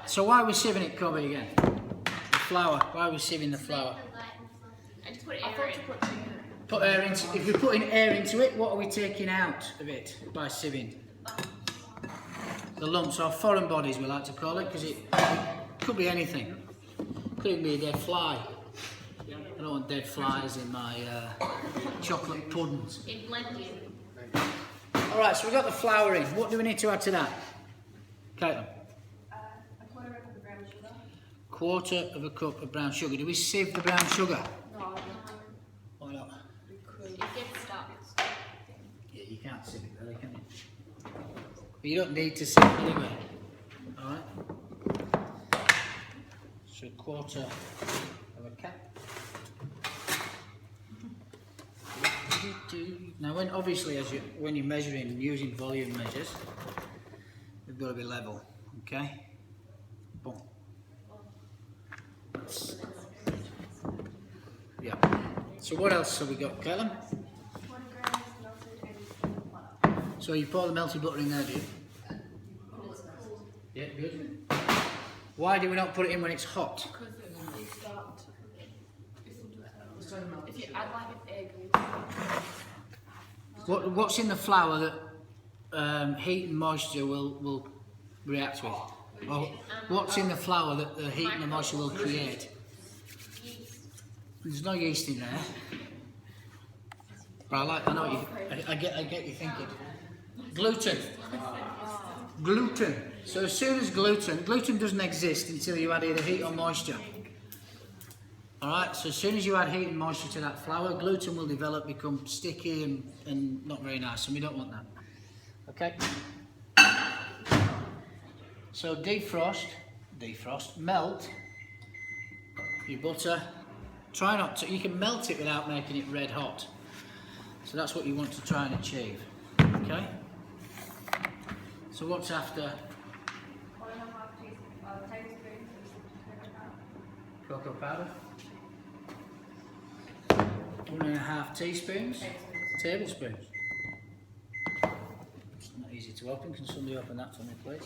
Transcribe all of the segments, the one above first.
So why are we sieving it, Kobe, again? The flour. Why are we sieving the flour? I just put air in. Put air into. If we're putting air into it, what are we taking out of it by sieving? The lumps, or foreign bodies, we like to call it, because it could be anything. Could even be a dead fly. I don't want dead flies in my chocolate puddings. In blending. Alright, so we've got the flour in. What do we need to add to that? Caitlin? A quarter of a cup of brown sugar. Quarter of a cup of brown sugar. Do we sieve the brown sugar? No. Why not? Because It gets stuck. Yeah, you can't sieve it really, can you? But you don't need to sieve it anyway. Alright? So a quarter of a cup. Now, obviously, when you're measuring using volume measures, they've got to be level. Okay. Boom. Yeah. So what else have we got, Callum? 1 gram is melted and butter. So you pour the melted butter in there, do you? Yeah, good. Why do we not put it in when it's hot? Because it start. If you add like an egg. What's in the flour that heat and moisture will react with? Or what's in the flour that the heat and the moisture will create? There's no yeast in there. But I know I get you thinking. Gluten. Gluten. So as soon as gluten doesn't exist until you add either heat or moisture. Alright, so as soon as you add heat and moisture to that flour, gluten will develop, become sticky and not very nice, and we don't want that. Okay? So defrost, melt your butter. Try not to, you can melt it without making it red hot. So that's what you want to try and achieve. Okay? So what's after? 1.5 tablespoons of Cocoa powder. 1.5 teaspoons. Tablespoons. It's not easy to open. Can somebody open that for me, please?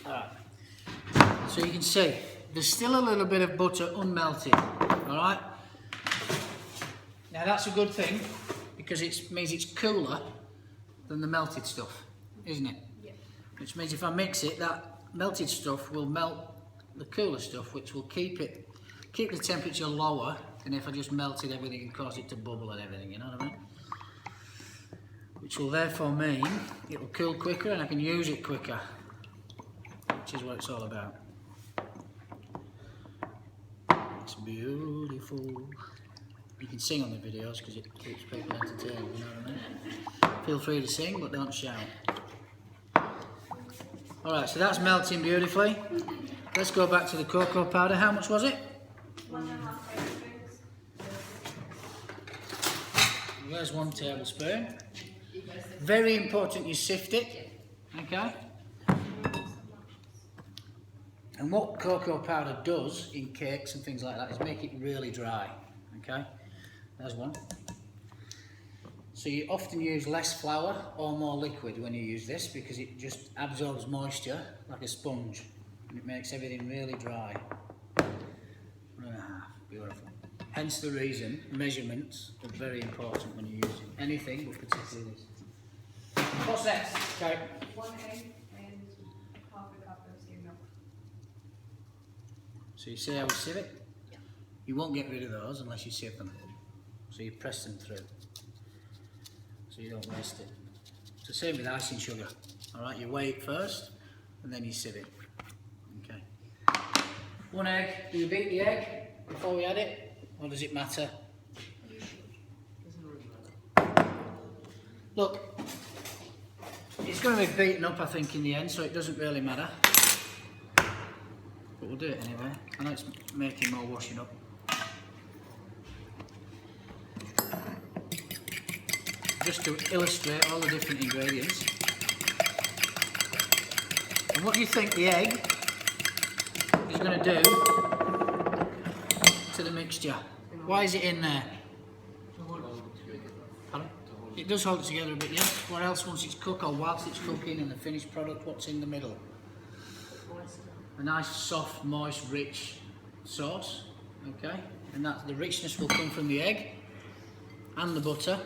Alright. So you can see there's still a little bit of butter unmelted. Alright? Now that's a good thing because it means it's cooler than the melted stuff, isn't it? Yeah. Which means if I mix it, that melted stuff will melt the cooler stuff, which will keep the temperature lower than if I just melted everything and caused it to bubble and everything, you know what I mean? Which will therefore mean it will cool quicker and I can use it quicker, which is what it's all about. It's beautiful. You can sing on the videos because it keeps people entertained, you know what I mean? Feel free to sing, but don't shout. Alright, so that's melting beautifully. Let's go back to the cocoa powder. How much was it? 1.5 tablespoons. There's 1 tablespoon. Very important you sift it, okay? And what cocoa powder does in cakes and things like that is make it really dry, okay? There's 1. So you often use less flour or more liquid when you use this because it just absorbs moisture like a sponge and it makes everything really dry. 1.5, beautiful. Hence the reason measurements are very important when you're using anything, but particularly this. What's next? Okay. 1 egg and half a cup of skim milk. So you see how we sieve it? Yeah. You won't get rid of those unless you sieve them. So you press them through. So you don't waste it. It's the same with icing sugar. Alright, you weigh it first and then you sieve it. Okay. 1 egg. Do you beat the egg before we add it? Or does it matter? Look, it's going to be beaten up I think in the end, so it doesn't really matter. But we'll do it anyway. I know it's making more washing up. Just to illustrate all the different ingredients. And what do you think the egg is going to do to the mixture? Why is it in there? Pardon? It does hold it together a bit, yes. What else once it's cooked or whilst it's cooking and the finished product, what's in the middle? nice, soft, moist, rich sauce. Okay, and that the richness will come from the egg and the butter.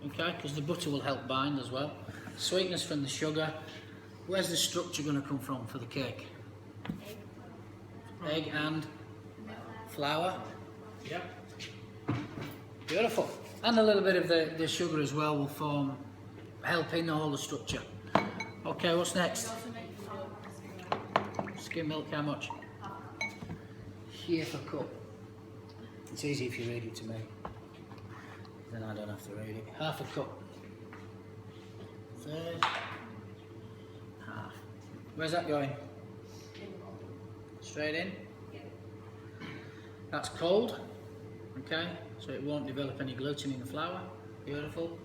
Okay, because the butter will help bind as well. Sweetness from the sugar. Where's the structure going to come from for the cake? Egg and flour. Yep. Beautiful. And a little bit of the sugar as well will help in all the structure. Okay, what's next? Skim milk, how much? Half a cup. It's easy if you read it to me. Then I don't have to read it. Half a cup. Third. Half. Where's that going? Straight in? That's cold. Okay, so it won't develop any gluten in the flour. Beautiful.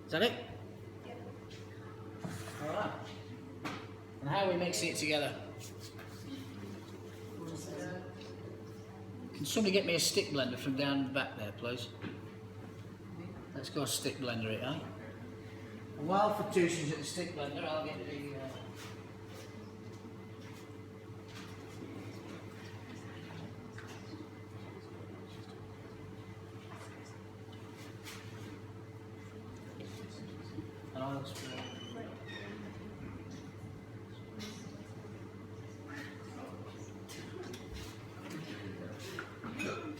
Is that it? Alright. And how are we mixing it together? Can somebody get me a stick blender from down the back there, please? Let's go stick blender it, eh? And while Fatouche's at the stick blender, I'll get the... an oil spray.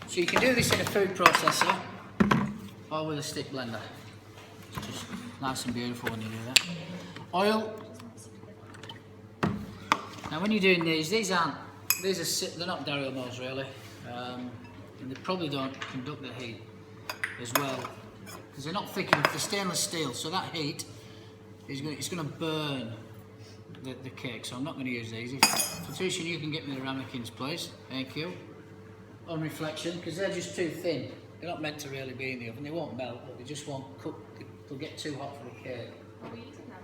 So you can do this in a food processor or with a stick blender. It's just nice and beautiful when you do that. Oil. Now when you're doing these are they're not Daryl Moores really, and they probably don't conduct the heat as well because they're not thick enough. They're stainless steel, so that heat is going to burn the cake. So I'm not going to use these. Fatouche, you can get me the ramekins, please. Thank you. On reflection, because they're just too thin. They're not meant to really be in the oven. They won't melt, but they just won't cook. They'll get too hot for the cake. Are we using that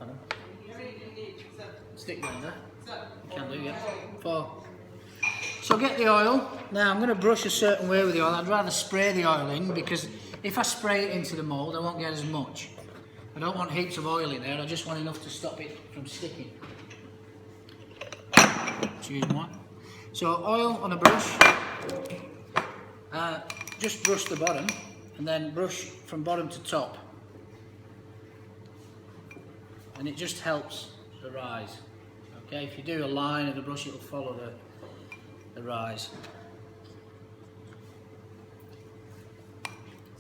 or Pardon? Stick blender. You can do, yeah. 4. So get the oil. Now I'm going to brush a certain way with the oil. I'd rather spray the oil in because if I spray it into the mould, I won't get as much. I don't want heaps of oil in there. I just want enough to stop it from sticking. Excuse me. So oil on a brush, just brush the bottom and then brush from bottom to top, and it just helps the rise. Okay, if you do a line of the brush, it will follow the rise.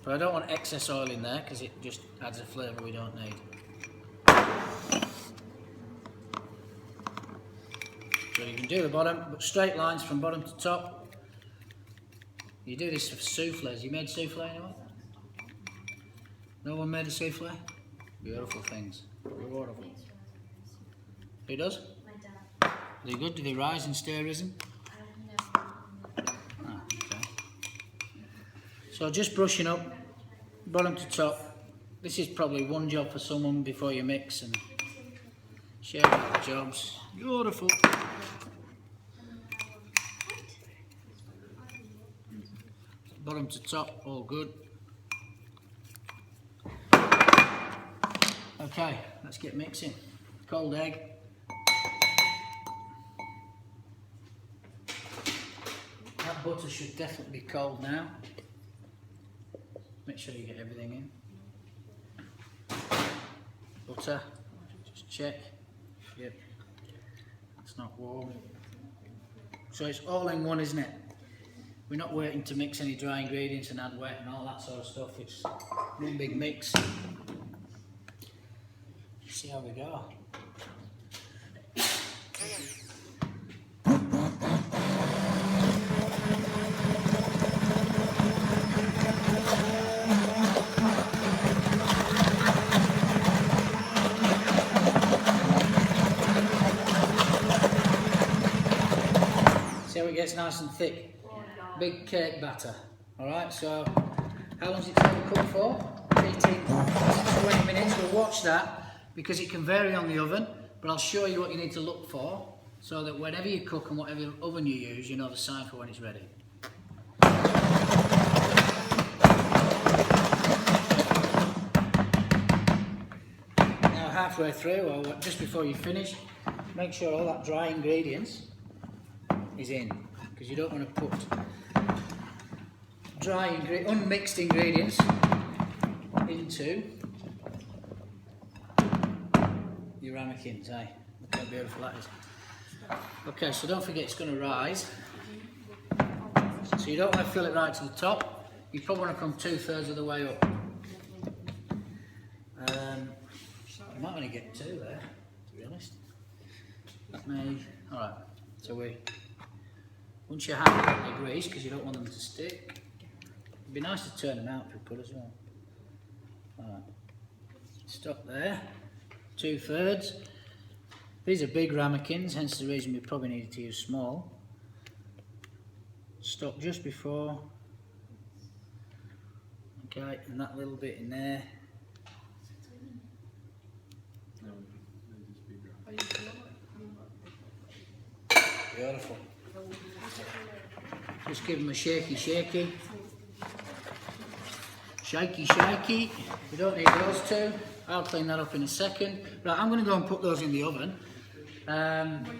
But I don't want excess oil in there because it just adds a flavour we don't need. So you can do the bottom, but straight lines from bottom to top. You do this for soufflés. You made soufflé anyway? No one made a soufflé? Beautiful things. Beautiful. Who does? My dad. Are they good? Do they rise and stay risen? Ah, okay. So just brushing up, bottom to top. This is probably one job for someone before you mix and share the jobs. Beautiful. Bottom to top, all good. Okay, let's get mixing. Cold egg. That butter should definitely be cold now. Make sure you get everything in. Butter, just check. Yep, it's not warm. So it's all in one, isn't it? We're not waiting to mix any dry ingredients and add wet and all that sort of stuff. It's one big mix. See how we go. See how it gets nice and thick. Big cake batter. Alright, so how long does it take to cook for? 18 to 20 minutes. We'll watch that because it can vary on the oven, but I'll show you what you need to look for so that whenever you cook and whatever oven you use, you know the sign for when it's ready. Now halfway through or just before you finish, make sure all that dry ingredients is in, because you don't want to put unmixed ingredients into your ramekins, eh? Look how beautiful that is. Okay, so don't forget it's going to rise. So you don't want to fill it right to the top. You probably want to come 2/3 of the way up. You might only get 2 there, to be honest. Alright, so once you're happy with the grease, because you don't want them to stick, it'd be nice to turn them out if we could as well. Alright, stop there, 2/3. These are big ramekins, hence the reason we probably needed to use small. Stop just before, okay, and that little bit in there. Beautiful. Just give them a shaky. Shaky. We don't need those two. I'll clean that up in a second. Right, I'm going to go and put those in the oven. We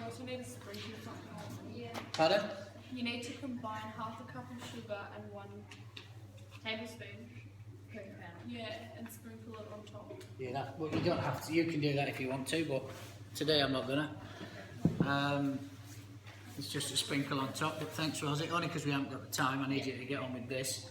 also need a sprinkle something. Yeah. Pardon? You need to combine half a cup of sugar and 1 tablespoon. Yeah, and sprinkle it on top. Yeah, well, you don't have to. You can do that if you want to, but today I'm not gonna. It's just a sprinkle on top. But thanks, Rosie. Only because we haven't got the time. I need you to get on with this.